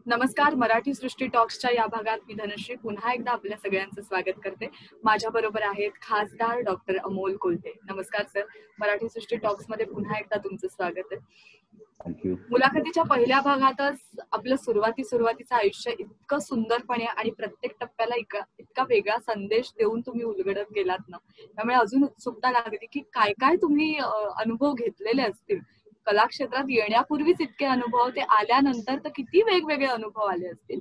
नमस्कार. मराठी सृष्टी टॉक्सच्या या भागात मी धनश्री पुन्हा एकदा आपल्या सगळ्यांचं स्वागत करते. माझ्या बरोबर आहेत खासदार डॉक्टर अमोल कोल्हे. नमस्कार सर. मराठी सृष्टी टॉक्स मध्ये पुन्हा एकदा तुमचं स्वागत आहे. थँक्यू. मुलाखतीच्या पहिल्या भागातच आपलं सुरुवातीचं आयुष्य इतकं सुंदरपणे आणि प्रत्येक टप्प्याला इतका वेगळा संदेश देऊन तुम्ही उलगडत गेलात ना, त्यामुळे अजून उत्सुकता लागली की काय काय तुम्ही अनुभव घेतलेले असतील. कला क्षेत्रात येण्यापूर्वीच इतके अनुभव, ते आल्यानंतर तर किती वेगवेगळे अनुभव आले असतील.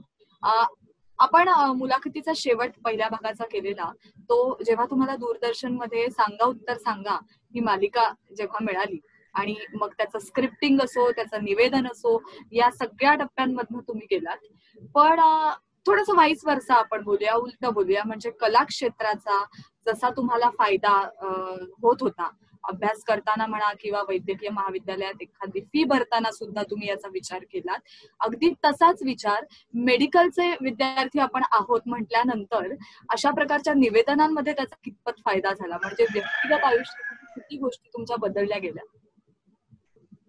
आपण मुलाखतीचा शेवट पहिल्या भागाचा केलेला, तो जेव्हा तुम्हाला दूरदर्शन मध्ये सांगा उत्तर सांगा ही मालिका जेव्हा मिळाली आणि मग त्याचं स्क्रिप्टिंग असो, त्याचं निवेदन असो, या सगळ्या टप्प्यांमधून तुम्ही गेलात. पण थोडंसं वाईस वर्सा आपण बोलूया, उलट बोलूया. म्हणजे कला क्षेत्राचा जसा तुम्हाला फायदा होत होता अभ्यास करताना म्हणा किंवा वैद्यकीय महाविद्यालयात एखादी फी भरताना सुद्धा तुम्ही याचा विचार केलात, अगदी तसाच विचार मेडिकलचे विद्यार्थी आपण आहोत म्हटल्यानंतर अशा प्रकारच्या निवेदनांमध्ये त्याचा कितपत फायदा झाला, म्हणजे व्यक्तिगत आयुष्यात किती गोष्टी तुमच्या बदलल्या गेल्या?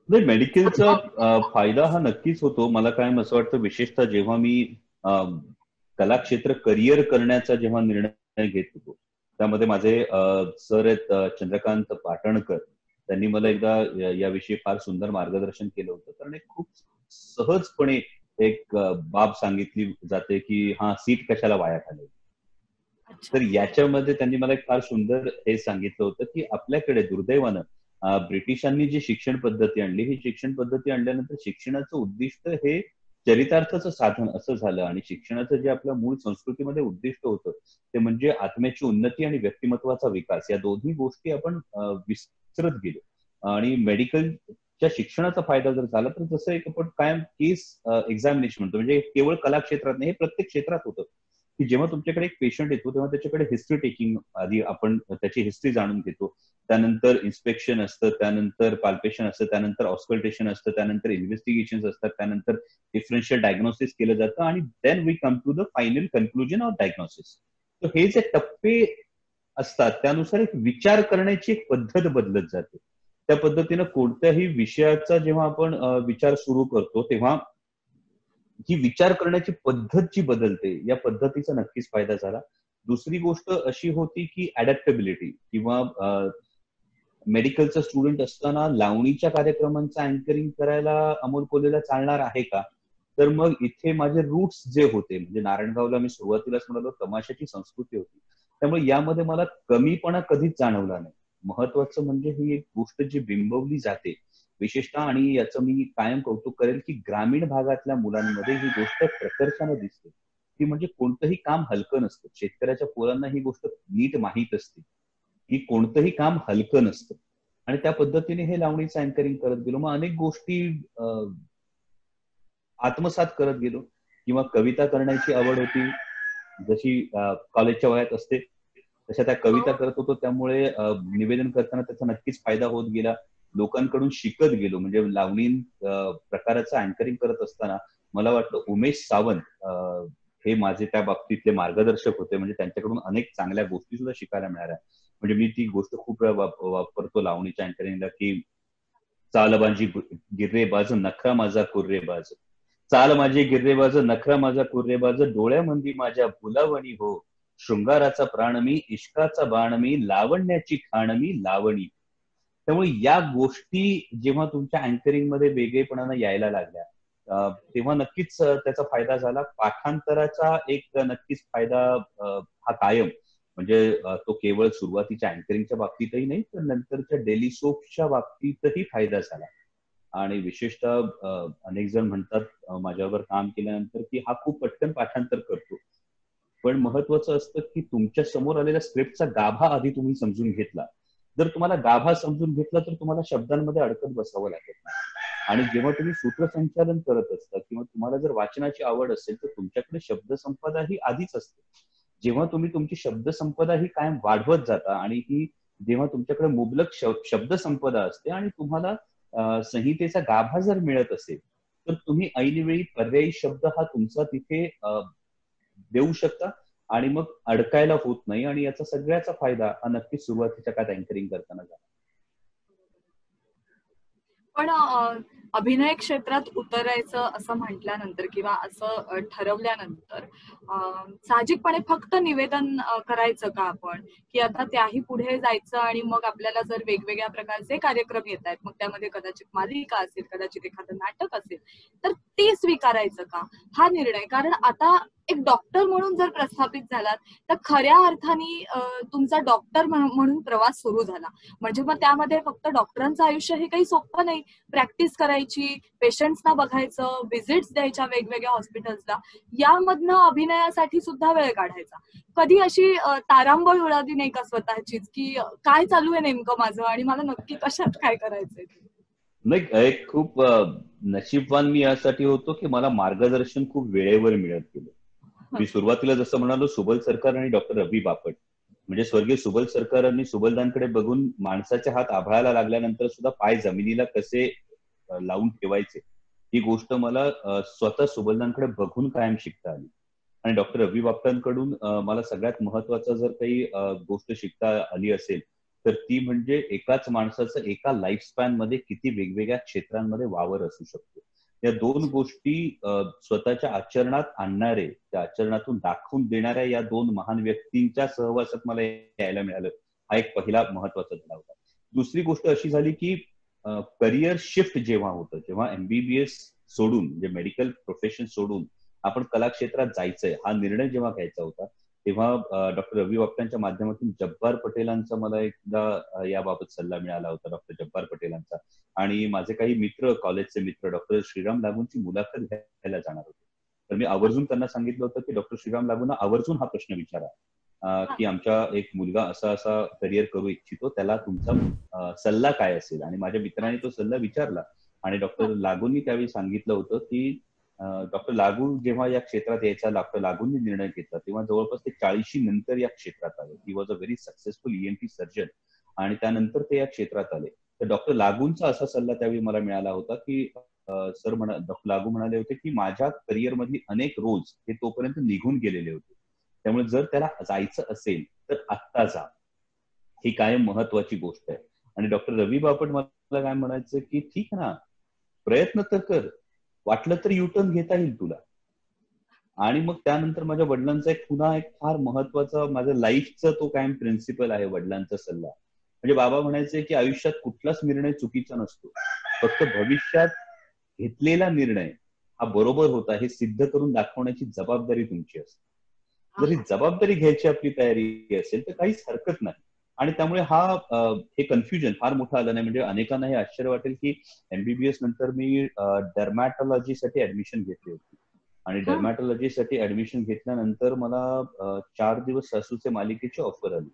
नाही, मेडिकलचा फायदा हा नक्कीच होतो. मला कायम असं वाटतं, विशेषतः जेव्हा मी कला क्षेत्र करिअर करण्याचा जेव्हा निर्णय घेत होतो, त्यामध्ये माझे सर आहेत चंद्रकांत पाटणकर. त्यांनी मला एकदा याविषयी फार सुंदर मार्गदर्शन केलं होतं. कारण एक खूप सहजपणे एक बाब सांगितली जाते की हा सीट कशाला वाया घालवायची. तर याच्यामध्ये त्यांनी मला एक फार सुंदर हे सांगितलं होतं की आपल्याकडे दुर्दैवानं ब्रिटिशांनी जी शिक्षण पद्धती आणली, ही शिक्षण पद्धती आणल्यानंतर शिक्षणाचं उद्दिष्ट हे चरितार्थाचं साधन असं झालं. आणि शिक्षणाचं जे आपल्या मूळ संस्कृतीमध्ये उद्दिष्ट होतं ते म्हणजे आत्म्याची उन्नती आणि व्यक्तिमत्वाचा विकास, या दोन्ही गोष्टी आपण विसरत गेलो. आणि मेडिकलच्या शिक्षणाचा फायदा जर झाला तर जसं एक आपण कायम केस एक्झामिनेशन म्हणतो, म्हणजे केवळ कला क्षेत्रात नाही, हे प्रत्येक क्षेत्रात होतं की जेव्हा तुमच्याकडे एक पेशंट येतो तेव्हा त्याच्याकडे हिस्ट्री टेकिंग, आधी आपण त्याची हिस्ट्री जाणून घेतो, त्यानंतर इन्स्पेक्शन असतं, त्यानंतर पाल्पेशन असतं, त्यानंतर ऑस्कल्टेशन असतं, त्यानंतर इन्व्हेस्टिगेशन असतात, त्यानंतर डिफरन्शियल डायग्नोसिस केलं जातं आणि then we come to the final conclusion of diagnosis. तर हे जे टप्पे असतात त्यानुसार एक विचार करण्याची एक पद्धत बदलत जाते. त्या पद्धतीनं कोणत्याही विषयाचा जेव्हा आपण विचार सुरू करतो तेव्हा जी विचार करण्याची पद्धत जी बदलते, या पद्धतीचा नक्कीच फायदा झाला. दुसरी गोष्ट अशी होती की अडॅप्टेबिलिटी, किंवा मेडिकलचा स्टुडंट असताना लावणीच्या कार्यक्रमांचं अँकरिंग करायला अमोल कोल्हेला चालणार आहे का? तर मग इथे माझे रूट्स जे होते, म्हणजे नारायणगावला मी सुरुवातीलाच म्हणालो तमाशाची संस्कृती होती, त्यामुळे यामध्ये मला कमीपणा कधीच जाणवला नाही. महत्वाचं म्हणजे ही एक गोष्ट जी बिंबवली जाते विशेषतः, आणि याचं मी कायम कौतुक करेल की ग्रामीण भागातल्या मुलांमध्ये ही गोष्ट प्रकर्षाने दिसते, ती म्हणजे कोणतंही काम हलकं नसतं. शेतकऱ्याच्या पोरांना ही गोष्ट नीट माहीत असते की कोणतंही काम हलकं नसतं. आणि त्या पद्धतीने हे लावणीचं अँकरिंग करत गेलो. मग अनेक गोष्टी आत्मसात करत गेलो. किंवा कविता करण्याची आवड होती, जशी कॉलेजच्या वयात असते तशा त्या कविता करत होतो, त्यामुळे निवेदन करताना त्याचा नक्कीच फायदा होत गेला. लोकांकडून शिकत गेलो. म्हणजे लावणी प्रकाराचं अँकरिंग करत असताना मला वाटतं उमेश सावंत हे माझे त्या बाबतीतले मार्गदर्शक होते. म्हणजे त्यांच्याकडून अनेक चांगल्या गोष्टी सुद्धा शिकायला मिळाल्या. म्हणजे मी ती गोष्ट खूप वेळा वापरतो लावणीच्या अँकरिंगला की चाल माझी गिर्रेबाज, नखरा माझा कुर्रेबाज, चाल माझी गिर्रेबाज, नखरा माझा कुर्रेबाज, डोळ्यामंदी माझ्या फुलावणी हो, शृंगाराचा प्राण मी, इश्काचा बाण मी, लावण्याची खाण मी, लावणी. त्यामुळे या गोष्टी जेव्हा तुमच्या अँकरिंग मध्ये वेगळेपणानं यायला लागल्या तेव्हा नक्कीच त्याचा फायदा झाला. पाठांतराचा एक नक्कीच फायदा हा कायम, म्हणजे तो केवळ सुरुवातीच्या अँकरिंगच्या बाबतीतही नाही, तर नंतरच्या डेली सोपच्या बाबतीतही फायदा झाला. आणि विशेषतः अनेक जण म्हणतात माझ्यावर काम केल्यानंतर की हा खूप पटकन पाठांतर करतो. पण महत्वाचं असतं की तुमच्या समोर आलेल्या स्क्रिप्टचा गाभा आधी तुम्ही समजून घेतला. जर तुम्हाला गाभा समजून घेतला तर तुम्हाला शब्दांमध्ये अडकत बसावं लागत नाही. आणि जेव्हा तुम्ही सूत्रसंचालन करत असता किंवा तुम्हाला जर वाचनाची आवड असेल तर तुमच्याकडे शब्दसंपदा ही आधीच असते. जेव्हा तुम्ही तुमची शब्दसंपदा ही कायम वाढवत जाता आणि ही जेव्हा तुमच्याकडे मुबलक शब्दसंपदा असते आणि तुम्हाला संहितेचा गाभा जर मिळत असेल तर तुम्ही ऐनवेळी पर्यायी शब्द हा तुमचा तिथे देऊ शकता आणि मग अडकायला होत नाही. आणि याचा सगळ्याचा फायदा हा नक्कीच सुरुवातीच्या काळात अँकरिंग करताना झाला. पण अभिनय क्षेत्रात उतरायचं असं म्हटल्यानंतर किंवा असं ठरवल्यानंतर साहजिकपणे फक्त निवेदन करायचं का आपण, की आता त्याही पुढे जायचं आणि मग आपल्याला जर वेगवेगळ्या प्रकारचे कार्यक्रम येत आहेत, मग त्यामध्ये कदाचित मालिका असेल, कदाचित एखादं नाटक असेल, तर ते स्वीकारायचं का हा निर्णय. कारण आता एक डॉक्टर म्हणून जर प्रस्थापित झालात तर खऱ्या अर्थाने तुमचा डॉक्टर म्हणून प्रवास सुरू झाला. म्हणजे मग त्यामध्ये फक्त डॉक्टरांचं आयुष्य हे काही सोपं नाही. प्रॅक्टिस करायची, पेशंट्सना बघायचं, व्हिजिट्स द्यायच्या वेगवेगळ्या हॉस्पिटल्सला, यामधनं अभिनयासाठी सुद्धा वेळ काढायचा. कधी अशी तारांबळ उडाली नाही का स्वतःचीच, की काय चालू आहे नेमकं माझं आणि मला नक्की कशात काय करायचंय? नाही, एक खूप नशीबवान मी यासाठी होतो की मला मार्गदर्शन खूप वेळेवर मिळत गेलं. मी सुरुवातीला जसं म्हणालो, सुबल सरकार आणि डॉक्टर रवी बापट, म्हणजे स्वर्गीय सुबल सरकारांनी सुबलदांकडे बघून माणसाचे हात आभाळाला लागल्यानंतर सुद्धा पाय जमिनीला कसे लावून ठेवायचे, ही गोष्ट मला स्वतः सुबलदांकडे बघून कायम शिकता आली. आणि डॉक्टर रवी बापटांकडून मला सगळ्यात महत्वाचं जर काही गोष्ट शिकता आली असेल तर ती म्हणजे एकाच माणसाचं एका लाईफस्पॅन मध्ये किती वेगवेगळ्या क्षेत्रांमध्ये वावर असू शकतो. या दोन गोष्टी स्वतःच्या आचरणात आणणारे, त्या आचरणातून दाखवून देणाऱ्या या दोन महान व्यक्तींच्या सहवासात मला यायला मिळालं, हा एक पहिला महत्वाचा धडा होता. दुसरी गोष्ट अशी झाली की करिअर शिफ्ट जेव्हा होतं, जेव्हा एमबीबीएस सोडून, म्हणजे मेडिकल प्रोफेशन सोडून आपण कला क्षेत्रात जायचंय हा निर्णय जेव्हा घ्यायचा होता, तेव्हा डॉक्टर रवी बापटांच्या माध्यमातून जब्बार पटेलांचा मला एकदा याबाबत सल्ला मिळाला होता, डॉक्टर जब्बार पटेलांचा. आणि माझे काही मित्र, कॉलेजचे मित्र डॉक्टर श्रीराम लागूंची मुलाखत घ्यायला जाणार होते. तर मी आवर्जून त्यांना सांगितलं होतं की डॉक्टर श्रीराम लागूंना आवर्जून हा प्रश्न विचारा की आमचा एक मुलगा असा असा करिअर करू इच्छितो, त्याला तुमचा सल्ला काय असेल. आणि माझ्या मित्रांनी तो सल्ला विचारला आणि डॉक्टर लागूंनी त्यावेळी सांगितलं होतं की डॉक्टर लागू जेव्हा या क्षेत्रात यायचा, डॉक्टर लागूंनी निर्णय घेतला तेव्हा जवळपास ते 40 नंतर या क्षेत्रात आले. He was a very successful ENT surgeon आणि त्यानंतर ते या क्षेत्रात आले. तर डॉक्टर लागूंचा असा सल्ला त्यावेळी मला मिळाला होता की सर डॉक्टर लागू म्हणाले होते की माझ्या करिअर मधली अनेक रोल्स हे तोपर्यंत निघून गेलेले होते, त्यामुळे जर त्याला जायचं असेल तर आत्ता जा, ही कायम महत्वाची गोष्ट आहे. आणि डॉक्टर रवी बापट मला काय म्हणायचं की ठीक आहे ना, प्रयत्न तर कर, वाटलं तर युटर्न घेता येईल तुला. आणि मग त्यानंतर माझ्या वडिलांचा पुन्हा एक फार महत्वाचा माझ्या लाईफचा तो कायम प्रिन्सिपल आहे, वडिलांचा सल्ला. म्हणजे बाबा म्हणायचे की आयुष्यात कुठलाच निर्णय चुकीचा नसतो, फक्त भविष्यात घेतलेला निर्णय हा बरोबर होता हे सिद्ध करून दाखवण्याची जबाबदारी तुमची असते. जर ही जबाबदारी घ्यायची आपली तयारी असेल तर काहीच हरकत नाही. आणि त्यामुळे हे कन्फ्युजन फार मोठं आलं नाही. म्हणजे अनेकांना हे आश्चर्य वाटेल की एमबीबीएस नंतर मी डर्मॅटॉलॉजीसाठी ऍडमिशन घेतली होती आणि डर्मॅटॉलॉजीसाठी ऍडमिशन घेतल्यानंतर मला 4 दिवस सासूचे मालिकेची ऑफर आली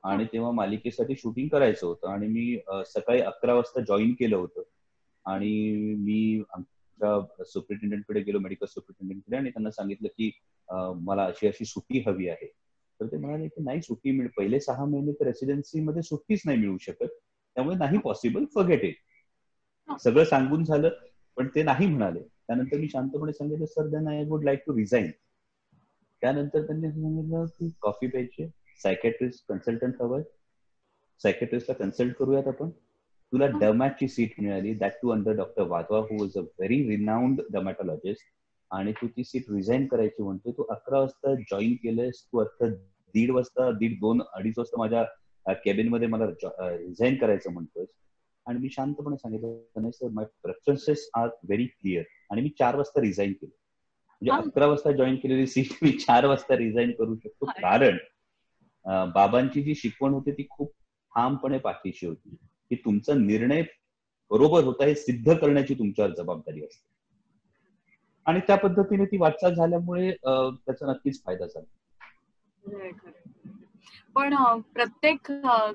आणि तेव्हा मालिकेसाठी शूटिंग करायचं होतं आणि मी सकाळी 11 वाजता जॉईन केलं होतं. आणि मी आमच्या सुपरिटेंडेंटकडे गेलो, मेडिकल सुपरिटेंडेंटकडे, आणि त्यांना सांगितलं की मला अशी अशी सुट्टी हवी आहे. तर ते म्हणाले की नाही, सुट्टी मिळेल, पहिले 6 महिने तर रेसिडेन्सी मध्ये सुट्टीच नाही मिळू शकत, त्यामुळे नाही पॉसिबल, फॉरगेट इट. सगळं सांगून झालं पण ते नाही म्हणाले. त्यानंतर मी शांतपणे सांगितलं sir then I would like to resign. त्यानंतर त्यांनी सांगितलं की कॉफी प्यायची, सायकॅट्रिस्ट कन्सल्टंट हवंय, सायकॅट्रिस्टला कन्सल्ट करूयात आपण, तुला डर्मॅटची सीट मिळाली, that too under doctor Wadhwa who was a very renowned dermatologist, आणि तू ती सीट रिझाईन करायची म्हणतो. तू 11 वाजता जॉईन केलंयस, तू आता 1:30 वाजता, 2, 2:30 वाजता माझ्या केबिन मध्ये मला रिझाईन करायचं म्हणतोय. आणि मी शांतपणे सांगितलं नाही सर, माय प्रेफरन्सेस आर व्हेरी क्लिअर. आणि मी 4 वाजता रिझाईन केलं. म्हणजे 11 वाजता जॉईन केलेली सीट मी 4 वाजता रिझाईन करू शकतो, कारण बाबांची जी शिकवण होती ती खूप ठामपणे पाठीशी होती की तुमचा निर्णय बरोबर होता हे सिद्ध करण्याची तुमच्यावर जबाबदारी असते. आणि त्या पद्धतीने ती वाटचाल झाल्यामुळे त्याचा नक्कीच फायदा झाला. पण प्रत्येक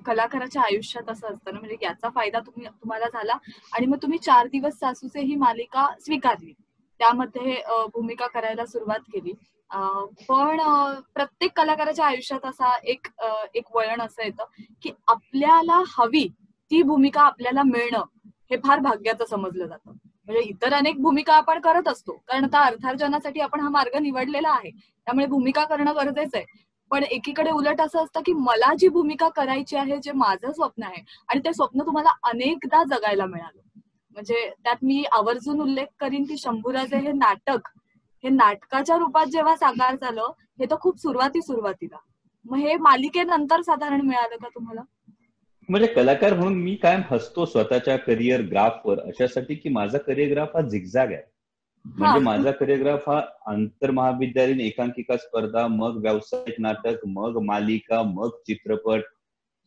कलाकाराच्या आयुष्यात असं असतं ना, म्हणजे याचा फायदा तुम्हाला झाला आणि मग तुम्ही 4 दिवस सासूचे ही मालिका स्वीकारली, त्यामध्ये भूमिका करायला सुरुवात केली. पण प्रत्येक कलाकाराच्या आयुष्यात असा एक वळण असं येतं की आपल्याला हवी ती भूमिका आपल्याला मिळणं हे फार भाग्याचं समजलं जातं. म्हणजे इतर अनेक भूमिका आपण करत असतो, कारण आता अर्थार्जनासाठी आपण हा मार्ग निवडलेला आहे, त्यामुळे भूमिका करणं गरजेचं आहे. पण एकीकडे उलट असं असतं की मला जी भूमिका करायची आहे, जे माझं स्वप्न आहे, आणि ते स्वप्न तुम्हाला अनेकदा जगायला मिळालं, म्हणजे त्यात मी आवर्जून उल्लेख करीन की शंभूराजे हे नाटकाच्या रूपात जेव्हा साकार झालं, हे तर खूप सुरुवातीला. मग हे मालिकेनंतर साधारण मिळालं का तुम्हाला? म्हणजे कलाकार म्हणून मी कायम हसतो स्वतःच्या करिअर ग्राफवर अशासाठी की माझा करिअर ग्राफ हा झिगझॅग आहे. म्हणजे माझा करिअर ग्राफ हा आंतर महाविद्यालयीन एकांकिका स्पर्धा, मग व्यावसायिक नाटक, मग मालिका, मग चित्रपट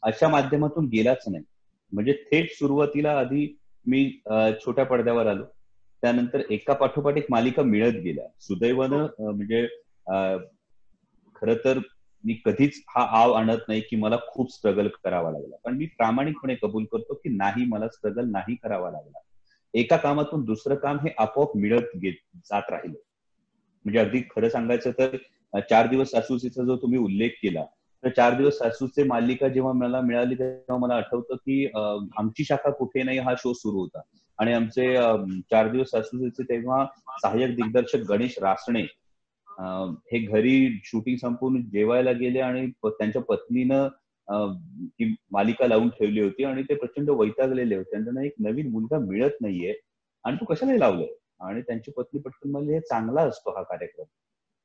अशा माध्यमातून गेलाच नाही. म्हणजे थेट सुरुवातीला आधी मी छोट्या पडद्यावर आलो, त्यानंतर एका पाठोपाठ एक मालिका मिळत गेल्या. सुदैवानं म्हणजे खरं तर मी कधीच हा आव आणत नाही की मला खूप स्ट्रगल करावा लागला, पण मी प्रामाणिकपणे कबूल करतो की नाही, मला स्ट्रगल नाही करावा लागला. एका कामातून दुसरं काम हे आपोआप मिळत जात राहिलं. म्हणजे अगदी खरं सांगायचं तर 4 दिवस सासूसीचा जो तुम्ही उल्लेख केला, तर 4 दिवस सासूचे मालिका जेव्हा मला मिळाली तेव्हा मला आठवतं की आमची शाखा कुठे नाही हा शो सुरू होता आणि आमचे 4 दिवस सासूसीचे तेव्हा सहाय्यक दिग्दर्शक गणेश रासणे हे घरी शूटिंग संपवून जेवायला गेले आणि त्यांच्या पत्नीनं ती मालिका लावून ठेवली होती आणि ते प्रचंड वैतागलेले होते. त्यांना एक नवीन मुलगा मिळत नाहीये आणि तू कशाला लावलंय? आणि त्यांची पत्नी पटकन म्हणली, हे चांगला असतो हा कार्यक्रम.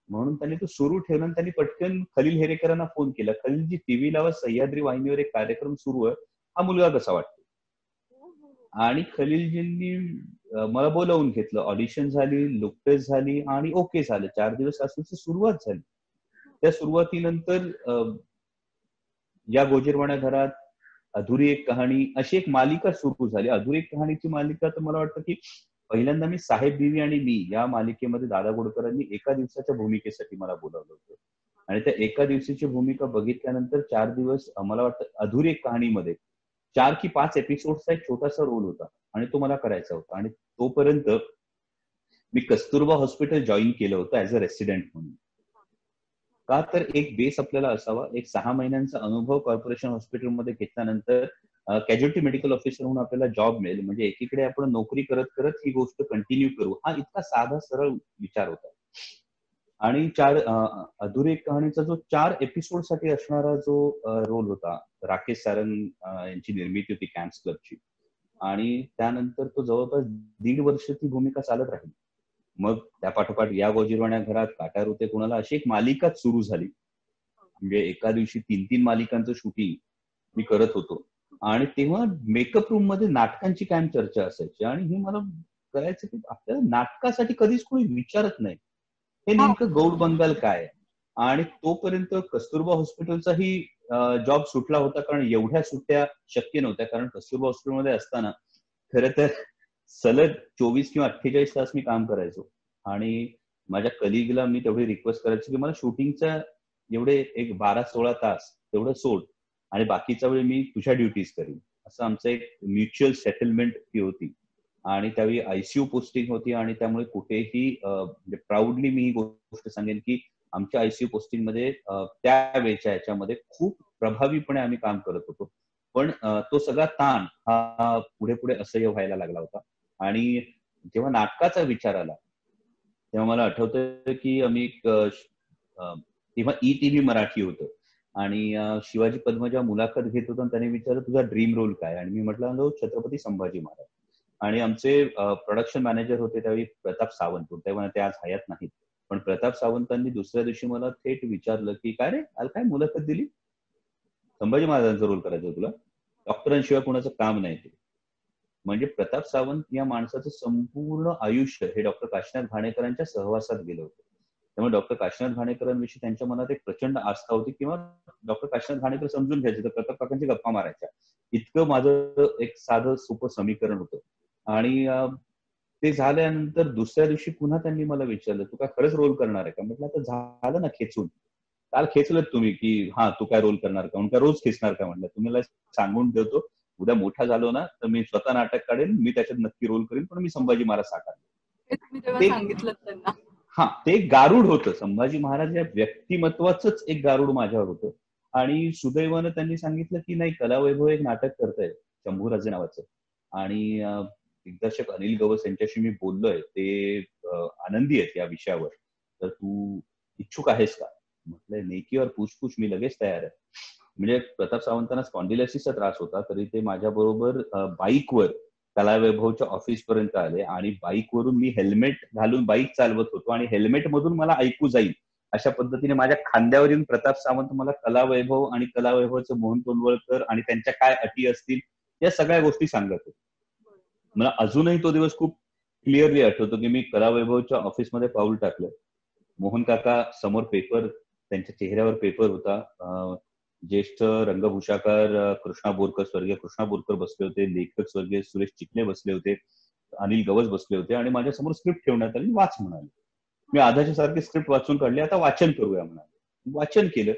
म्हणून त्यांनी तो सुरू ठेवला आणि त्यांनी पटकन खलील हेरेकरांना फोन केला. खलीलजी टीव्ही लावा, सह्याद्री वाहिनीवर एक कार्यक्रम सुरू आहे, हा मुलगा कसा वाटतो? आणि खलीलजींनी मला बोलावून घेतलं. ऑडिशन झाली, लुक टेस्ट झाली आणि ओके झालं. 4 दिवस सासूची सुरुवात झाली. त्या सुरुवातीनंतर या गोजीरवाण्या घरात, अधुरी एक कहाणी अशी एक मालिका सुरू झाली. अधुरी एक कहाणीची मालिका तर मला वाटतं की पहिल्यांदा मी साहेब बीवी आणि मी या मालिकेमध्ये दादा गोडकरांनी एका दिवसाच्या भूमिकेसाठी मला बोलावलं होतं. आणि त्या एका दिवसाची भूमिका बघितल्यानंतर 4 दिवस मला वाटतं अधुरी एक कहाणीमध्ये 4 की 5 एपिसोडचा एक छोटासा रोल होता आणि तो मला करायचा होता. आणि तोपर्यंत मी कस्तुरबा हॉस्पिटल जॉईन केलं होतं ऍज अ रेसिडेंट म्हणून. का तर एक बेस आपल्याला असावा. एक 6 महिन्यांचा अनुभव कॉर्पोरेशन हॉस्पिटलमध्ये घेतल्यानंतर कॅज्युअल्टी मेडिकल ऑफिसर म्हणून आपल्याला जॉब मिळेल. म्हणजे एकीकडे आपण नोकरी करत करत ही गोष्ट कंटिन्यू करू, हा इतका साधा सरळ विचार होता. आणि अधुरी एक कहाणीचा जो 4 एपिसोडसाठी असणारा जो रोल होता, राकेश सारंग यांची निर्मिती होती कॅम्प्स क्लबची. आणि त्यानंतर तो जवळपास 1.5 वर्ष ती भूमिका चालत राहिली. मग त्या पाठोपाठ या गोजीरवाण्या घरात, काटा रुते कुणाला अशी एक मालिकाच सुरू झाली. म्हणजे एका दिवशी 3-3 मालिकांचं शूटिंग मी करत होतो. आणि तेव्हा मेकअप रूम मध्ये नाटकांची कायम चर्चा असायची आणि हे मला कळायचं की आपल्याला नाटकासाठी कधीच कोणी विचारत नाही, हे नेमकं गौड बंगाल काय. आणि तोपर्यंत कस्तुरबा हॉस्पिटलचाही जॉब सुटला होता, कारण एवढ्या सुट्ट्या शक्य नव्हत्या. कारण कस्तुरबा हॉस्पिटलमध्ये असताना खरं तर सलग 24 किंवा 48 तास मी काम करायचो. आणि माझ्या कलिगला मी तेवढी रिक्वेस्ट करायचो की मला शूटिंगचा एवढे एक 12-16 तास तेवढं सोड आणि बाकीचा वेळ मी तुझ्या ड्युटीज करीन. असं आमचं एक म्युच्युअल सेटलमेंट ती होती. आणि त्यावेळी आयसीयू पोस्टिंग होती आणि त्यामुळे कुठेही म्हणजे प्राऊडली मी ही गोष्ट सांगेन की आमच्या आयसीयू पोस्टिंग मध्ये त्यावेळच्या याच्यामध्ये खूप प्रभावीपणे आम्ही काम करत होतो. पण तो सगळा ताण हा पुढे पुढे असह्य व्हायला लागला होता. आणि जेव्हा नाटकाचा विचार आला तेव्हा मला आठवतं की आम्ही तेव्हा ई टीव्ही मराठी होतं आणि शिवाजी पद्मजा मुलाखत घेत होता आणि त्याने विचारलं तुझा ड्रीम रोल काय. आणि मी म्हटलं छत्रपती संभाजी महाराज. आणि आमचे प्रोडक्शन मॅनेजर होते त्यावेळी प्रताप सावंत, तेव्हा ते आज हयात नाहीत. पण प्रताप सावंतांनी दुसऱ्या दिवशी मला थेट विचारलं की काय रे, काल काय मुलाखत दिली, संभाजी महाराजांचा रोल करायचा तुला, डॉक्टरांशिवाय कोणाचं काम नाही ते. म्हणजे प्रताप सावंत या माणसाचं संपूर्ण आयुष्य हे डॉक्टर काशीनाथ घाणेकरांच्या सहवासात गेलं होतं. त्यामुळे डॉक्टर काशीनाथ घाणेकरांविषयी त्यांच्या मनात एक प्रचंड आस्था होती किंवा डॉक्टर काशीनाथ घाणेकर समजून घ्यायचे तर प्रताप काकांची गप्पा मारायच्या, इतकं माझं एक साधं सोपं समीकरण होतं. आणि ते झाल्यानंतर दुसऱ्या दिवशी पुन्हा त्यांनी मला विचारलं तू काय खरंच रोल करणार आहे का. म्हटलं आता झालं ना खेचून, काल खेचलं तुम्ही की हा तू काय रोल करणार का, म्हणून काय रोज खेचणार का. म्हटलं तुम्हाला सांगून ठेवतो, उद्या मोठा झालो ना तर मी स्वतः नाटक काढेन, मी त्याच्यात नक्की रोल करेन, पण मी संभाजी महाराज साकार. ते सांगितलं त्यांना. हा ते गारुड होतं, संभाजी महाराज या व्यक्तिमत्वाचंच एक गारुड माझ्यावर होतं. आणि सुदैवानं त्यांनी सांगितलं की नाही, कलावैभव एक नाटक करताय शंभूराजे नावाचं आणि दिग्दर्शक अनिल गवस यांच्याशी मी बोललोय, ते आनंदी आहेत या विषयावर, तर तू इच्छुक आहेस का. म्हटलं नेकी और पूछपूछ, मी लगेच तयार आहे. म्हणजे प्रताप सावंतांना स्पॉन्डिलायसिसचा त्रास होता, तरी ते माझ्या बरोबर बाईकवर कलावैभवच्या ऑफिस पर्यंत आले आणि बाईकवरून मी हेल्मेट घालून बाईक चालवत होतो आणि हेल्मेट मधून मला ऐकू जाईल अशा पद्धतीने माझ्या खांद्यावर येऊन प्रताप सावंत मला कलावैभव आणि कलावैभवचं मोहन तोंडवळकर आणि त्यांच्या काय अटी असतील या सगळ्या गोष्टी सांगत होते. मला अजूनही तो दिवस खूप क्लिअरली आठवतो की मी कलावैभवच्या ऑफिसमध्ये पाऊल टाकलं. मोहन काका समोर पेपर, त्यांच्या चेहऱ्यावर पेपर होता. ज्येष्ठ रंगभूषाकार कृष्णा बोरकर, स्वर्गीय कृष्णा बोरकर बसले होते, लेखक स्वर्गीय सुरेश चिखले बसले होते, अनिल गवस बसले होते आणि माझ्यासमोर स्क्रिप्ट ठेवण्यात आली, वाच म्हणाले. मी आधाची सारखी स्क्रिप्ट वाचून काढली, आता वाचन करूया म्हणाले. वाचन केलं.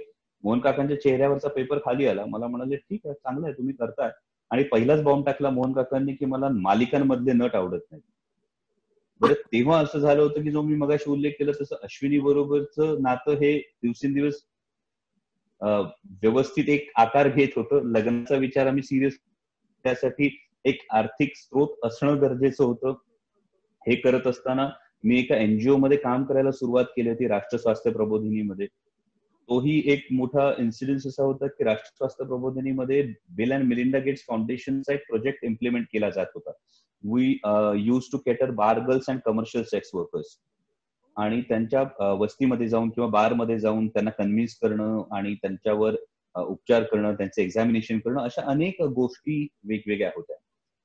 मोहन काकांच्या चेहऱ्यावरचा पेपर खाली आला. मला म्हणाले ठीक आहे, चांगलं आहे, तुम्ही करताय. आणि पहिलाच बॉम्ब टाकला मोहन काकांनी की मला मालिकांमधले नट आवडत नाही. बरं, तेव्हा असं झालं होतं की जो मी मगाशी उल्लेख केला तसं अश्विनी बरोबरचं नातं हे दिवसेंदिवस व्यवस्थित एक आकार घेत होतं. लग्नाचा विचार आम्ही सिरियस, त्यासाठी एक आर्थिक स्रोत असणं गरजेचं होतं. हे करत असताना मी एका एनजीओ मध्ये काम करायला सुरुवात केली होती, राष्ट्र स्वास्थ्य प्रबोधिनीमध्ये. तोही एक मोठा इन्सिडेन्स असा होता की राष्ट्र स्वास्थ्य प्रबोधिनीमध्ये बिल अँड मिलिंडा गेट्स फाउंडेशनचा एक प्रोजेक्ट इम्प्लिमेंट केला जात होता. We use to cater bar girls and commercial sex workers. आणि त्यांच्या वस्तीमध्ये जाऊन किंवा बारमध्ये जाऊन त्यांना कन्व्हिन्स करणं आणि त्यांच्यावर उपचार करणं, त्यांचं एक्झामिनेशन करणं, अशा अनेक गोष्टी वेगवेगळ्या होत्या.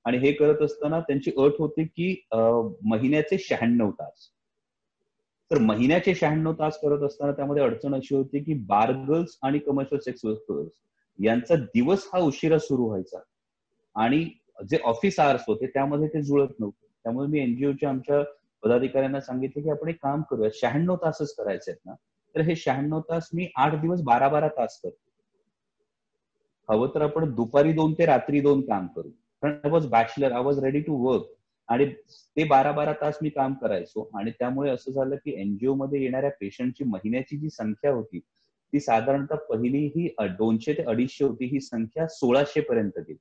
आणि हे करत असताना त्यांची अट होती की महिन्याचे 96 तास. तर महिन्याचे 96 तास करत असताना त्यामध्ये अडचण अशी होती की बार गर्ल्स आणि कमर्शियल सेक्स वर्कर्स यांचा दिवस हा उशिरा सुरू व्हायचा आणि जे ऑफिस आवर्स होते त्यामध्ये ते जुळत नव्हते. त्यामुळे मी एनजीओच्या आमच्या पदाधिकाऱ्यांना सांगितलं की आपण एक काम करूया, 96 तासच करायचे आहेत ना, तर हे 96 तास मी 8 दिवस 12-12 तास करतो. हवं तर आपण दुपारी 2 ते रात्री 2 काम करू. कारण I was bachelor, I was ready to work. आणि ते 12-12 तास मी काम करायचो. आणि त्यामुळे असं झालं की एनजीओ मध्ये येणाऱ्या पेशंटची महिन्याची जी संख्या होती ती साधारणतः पहिली ही 200 ते 250 होती, ही संख्या 1600 पर्यंत गेली.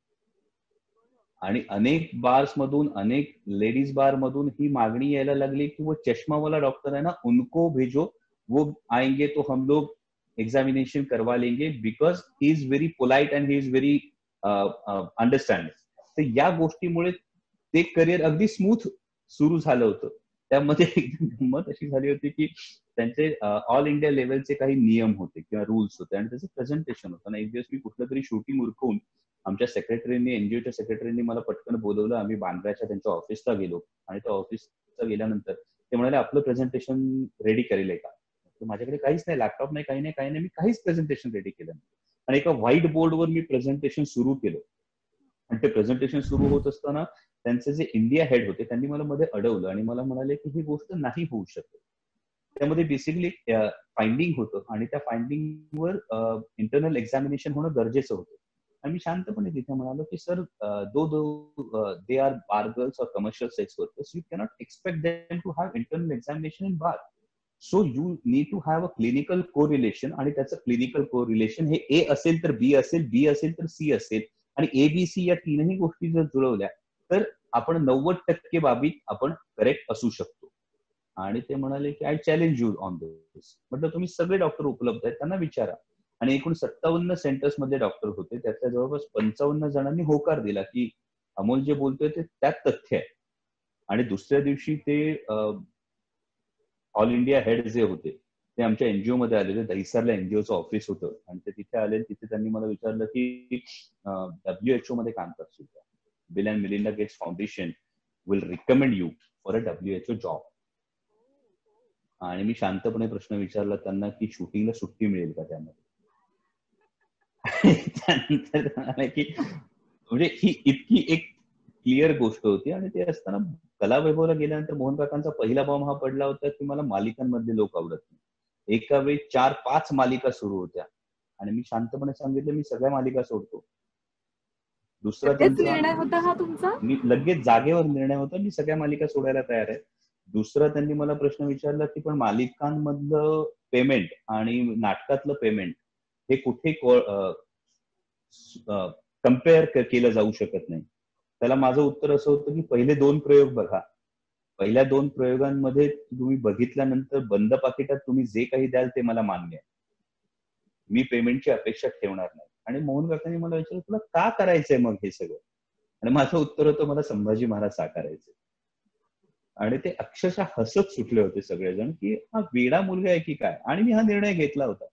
आणि अनेक बार्स मधून, अनेक लेडीज बार मधून ही मागणी यायला लागली की वो चष्मावाला डॉक्टर है ना, उनको भेजो, वो आएंगे तो हम लोग एग्जामिनेशन करवा लेंगे because he is very polite and he is very understanding. तर या गोष्टीमुळे ते करिअर अगदी स्मूथ सुरू झालं होतं. त्यामध्ये गंमत अशी झाली होती की त्यांचे ऑल इंडिया लेवलचे काही नियम होते किंवा रूल्स होते आणि त्याचं प्रेझेंटेशन होतं. आणि एक दिवस मी कुठलं तरी शूटिंग उरकून आमच्या सेक्रेटरींनी, एनजीओच्या सेक्रेटरींनी मला पटकन बोलवलं. आम्ही बांद्राच्या त्यांच्या ऑफिसला गेलो आणि त्या ऑफिसला गेल्यानंतर ते म्हणाले आपलं प्रेझेंटेशन रेडी करेल का. माझ्याकडे काहीच नाही, लॅपटॉप नाही, काही नाही, काही नाही. मी काहीच प्रेझेंटेशन रेडी केलं नाही आणि एका व्हाईट बोर्डवर मी प्रेझेंटेशन सुरू केलं. आणि ते प्रेझेंटेशन सुरू होत असताना त्यांचे जे इंडिया हेड होते त्यांनी मला मध्ये अडवलं आणि मला म्हणाले की ही गोष्ट नाही होऊ शकत. त्यामध्ये बेसिकली फाइंडिंग होतं आणि त्या फाइंडिंगवर इंटरनल एक्झामिनेशन होणं गरजेचं होतं. आणि मी शांतपणे तिथे म्हणालो की sir, they are bar girls और commercial sex workers, you cannot expect them to have internal examination in bar. So you need to have a clinical correlation. आणि त्याचं क्लिनिकल को रिलेशन हे ए असेल तर बी असेल, बी असेल तर सी असेल. आणि एबीसी या तीनही गोष्टी जर जुळवल्या तर आपण 90% बाबीत आपण करेक्ट असू शकतो. आणि ते म्हणाले की आय चॅलेंज यू ऑन दिस. म्हटलं तुम्ही सगळे डॉक्टर उपलब्ध आहेत, त्यांना विचारा. आणि एकूण 57 सेंटर्स मध्ये डॉक्टर होते, त्यातल्या जवळपास 55 जणांनी होकार दिला की अमोल जे बोलतोय ते त्यात तथ्य आहे. आणि दुसऱ्या दिवशी ते ऑल इंडिया हेड जे होते ते आमच्या एनजीओ मध्ये आलेले. दहिसरला एनजीओचं ऑफिस होतं आणि ते तिथे आले. तिथे त्यांनी मला विचारलं की WHO मध्ये काम करशील का. Bill and Melinda Gates Foundation will recommend you for a WHO job. आणि मी शांतपणे प्रश्न विचारला त्यांना की शूटिंगला सुट्टी मिळेल का त्यामध्ये. त्यानंतर की म्हणजे ही इतकी एक क्लिअर गोष्ट होती. आणि ते असताना कलावैभवला गेल्यानंतर मोहन काकांचा पहिला बॉम्ब हा पडला होता की मला मालिकांमधले लोक आवडत नाही. एका वेळी 4-5 मालिका सुरू होत्या आणि मी शांतपणे सांगितलं मी सगळ्या मालिका सोडतो. दुसरा लगेच त्यांचा, निर्णय होता हा तुमचा? मी लगेच जागेवर निर्णय होता, मी सगळ्या मालिका सोडायला तयार आहे. दुसरा त्यांनी मला प्रश्न विचारला की पण मालिकांमधलं पेमेंट आणि नाटकातलं पेमेंट हे कुठे कम्पेअर केलं जाऊ शकत नाही. त्याला माझं उत्तर असं होतं की पहिले 2 प्रयोग बघा. पहिल्या 2 प्रयोगांमध्ये तुम्ही बघितल्यानंतर बंद पाकिटात तुम्ही जे काही द्याल ते मला मान्य आहे. मी पेमेंटची अपेक्षा ठेवणार नाही. आणि मोहन काकांनी मला विचारलं तुला का करायचंय मग हे सगळं. आणि माझं उत्तर होतं, मला संभाजी महाराज साकारायचे. आणि ते अक्षरशः हसत सुटले होते सगळेजण, की हा वेडा मुलगा आहे की काय. आणि मी हा निर्णय घेतला होता.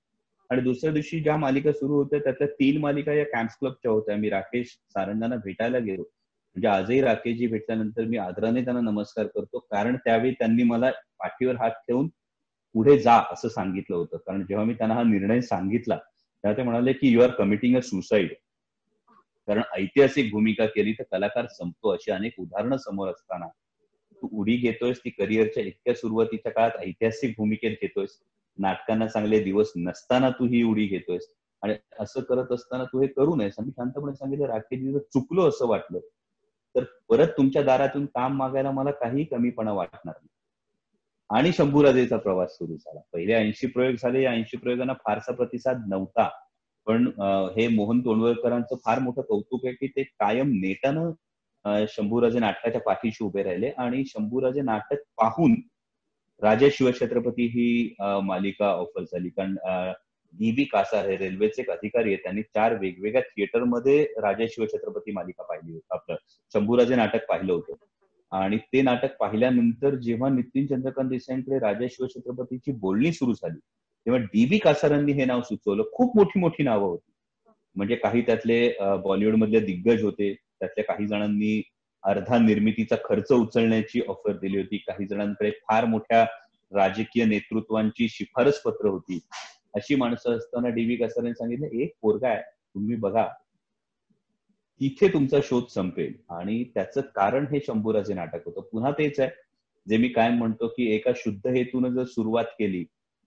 आणि दुसऱ्या दिवशी ज्या मालिका सुरू होत्या त्यातल्या 3 मालिका या कॅम्प्स क्लबच्या होत्या. मी राकेश सारंगांना भेटायला गेलो. म्हणजे आजही राकेशजी भेटल्यानंतर मी आदराने त्यांना नमस्कार करतो, कारण त्यावेळी त्यांनी मला पाठीवर हात ठेवून पुढे जा असं सांगितलं होतं. कारण जेव्हा मी त्यांना हा निर्णय सांगितला तेव्हा ते म्हणाले की you are committing a suicide. कारण ऐतिहासिक भूमिका केली तर कलाकार संपतो, अशी अनेक उदाहरणं समोर असताना तू उडी घेतोयस ती करिअरच्या इतक्या सुरुवातीच्या काळात ऐतिहासिक भूमिकेत घेतोयस, नाटकांना चांगले दिवस नसताना तू ही उडी घेतोयस आणि असं करत असताना तू हे करू नयेस. मी शांतपणे सांगितलं, राकेशजी जर चुकलो असं वाटलं तर परत तुमच्या दारातून काम मागायला मला काही कमीपणा वाटणार नाही. आणि शंभूराजेचा प्रवास सुरू झाला. पहिले 80 प्रयोग झाले. या 80 प्रयोगांना फारसा प्रतिसाद नव्हता. पण हे मोहन तोंडवरकरांचं फार मोठं कौतुक आहे की ते कायम नेटानं शंभूराजे नाटकाच्या पाठीशी उभे राहिले आणि शंभूराजे नाटक पाहून राजा शिवछत्रपती ही मालिका ऑफर झाली. कारण डी.बी. कासार हे रेल्वेचे एक अधिकारी आहेत, त्यांनी 4 वेगवेगळ्या थिएटरमध्ये राजा शिवछत्रपती मालिका पाहिली होती, आपलं शंभूराजे नाटक पाहिलं होतं. आणि ते नाटक पाहिल्यानंतर जेव्हा नितीन चंद्रकांत देसाईंकडे राजा शिवछत्रपतीची बोलणी सुरू झाली तेव्हा डी.बी. कासारांनी हे नाव सुचवलं. खूप मोठी मोठी नावं होती. म्हणजे काही त्यातले बॉलिवूड मधले दिग्गज होते, त्यातल्या काही जणांनी अर्धा निर्मितीचा खर्च उचलण्याची ऑफर दिली होती, काही जणांकडे फार मोठ्या राजकीय नेतृत्वांची शिफारस पत्र होती. अशी माणसं असताना डी.बी. कासारांनी सांगितलं, एक पोरगा आहे, तुम्ही बघा, तिथे तुमचा शोध संपेल. आणि त्याचं कारण हे शंभूराजे नाटक होतं. पुन्हा तेच आहे जे मी कायम म्हणतो की एका शुद्ध हेतून जर सुरुवात केली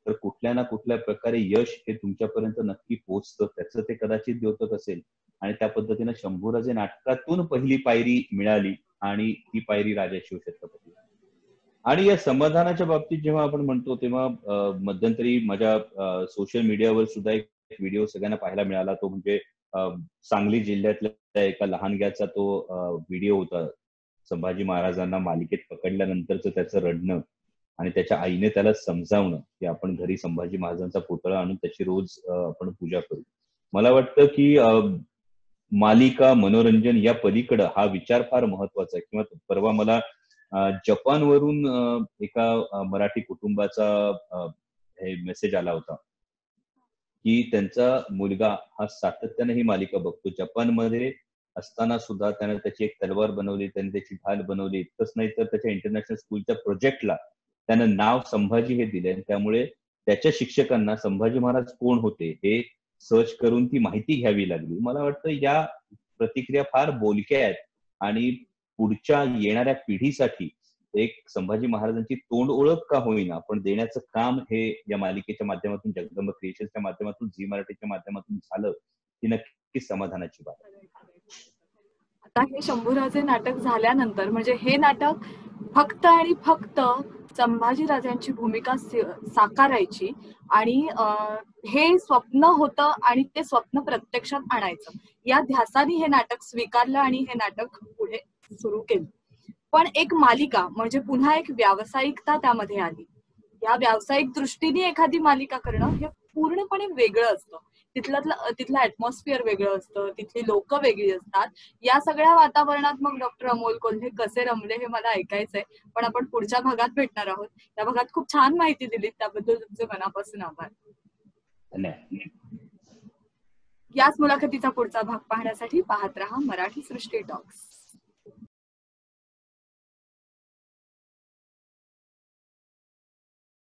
तर कुठल्या ना कुठल्या प्रकारे यश हे तुमच्यापर्यंत नक्की पोहोचतं. त्याचं ते कदाचित द्योतक असेल. आणि त्या पद्धतीनं शंभूराजे नाटकातून पहिली पायरी मिळाली आणि ती पायरी राजा शिवछत्रपती. आणि या समाधानाच्या बाबतीत जेव्हा आपण म्हणतो तेव्हा मध्यंतरी माझ्या सोशल मीडियावर सुद्धा एक व्हिडिओ सगळ्यांना पाहायला मिळाला. तो म्हणजे सांगली जिल्ह्यातल्या एका लहानग्याचा तो व्हिडिओ होता. संभाजी महाराजांना मालिकेत पकडल्यानंतरचं त्याचं रडणं आणि त्याच्या आईने त्याला समजावणं की आपण घरी संभाजी महाराजांचा पुतळा आणून त्याची रोज आपण पूजा करू. मला वाटतं की मालिका मनोरंजन या पलीकडं हा विचार फार महत्वाचा आहे. किंवा परवा मला जपानवरून एका मराठी कुटुंबाचा हे मेसेज आला होता की त्यांचा मुलगा हा सातत्याने ही मालिका बघतो. जपानमध्ये असताना सुद्धा त्याने त्याची एक तलवार बनवली, त्याने त्याची ढाल बनवली. इतकंच नाही तर त्याच्या इंटरनॅशनल स्कूलच्या प्रोजेक्टला त्यानं नाव संभाजी हे दिले. त्यामुळे त्याच्या शिक्षकांना संभाजी महाराज कोण होते हे सर्च करून ती माहिती घ्यावी लागली. मला वाटतं या प्रतिक्रिया फार बोलक्या आहेत आणि पुढच्या येणाऱ्या पिढीसाठी एक संभाजी महाराजांची तोंड ओळख का होईना पण देण्याचं काम हे या मालिकेच्या माध्यमातून, जगदंब क्रिएशन्सच्या माध्यमातून, झी मराठीच्या माध्यमातून झालं ही नक्कीच समाधानाची बाब आहे. आता हे शंभूराजे नाटक झाल्यानंतर म्हणजे हे नाटक फक्त आणि फक्त संभाजीराजांची भूमिका साकारायची आणि हे स्वप्न होतं आणि ते स्वप्न प्रत्यक्षात आणायचं या ध्यासाने हे नाटक स्वीकारलं आणि हे नाटक पुढे सुरू केलं. पण एक मालिका म्हणजे पुन्हा एक व्यावसायिकता त्यामध्ये आली. या व्यावसायिक दृष्टीने एखादी मालिका करणं हे पूर्णपणे वेगळं असतं. तिथलं ऍटमॉस्फिअर वेगळं असतं, तिथली लोक वेगळी असतात. या सगळ्या वातावरणात मग डॉक्टर अमोल कोल्हे कसे रमले हे मला ऐकायचंय. पण आपण पुढच्या भागात भेटणार आहोत. त्या भागात खूप छान माहिती दिली, त्याबद्दल तुमचे मनापासून आभार. याच मुलाखतीचा पुढचा भाग पाहण्यासाठी पाहत रहा मराठी सृष्टी टॉक्स.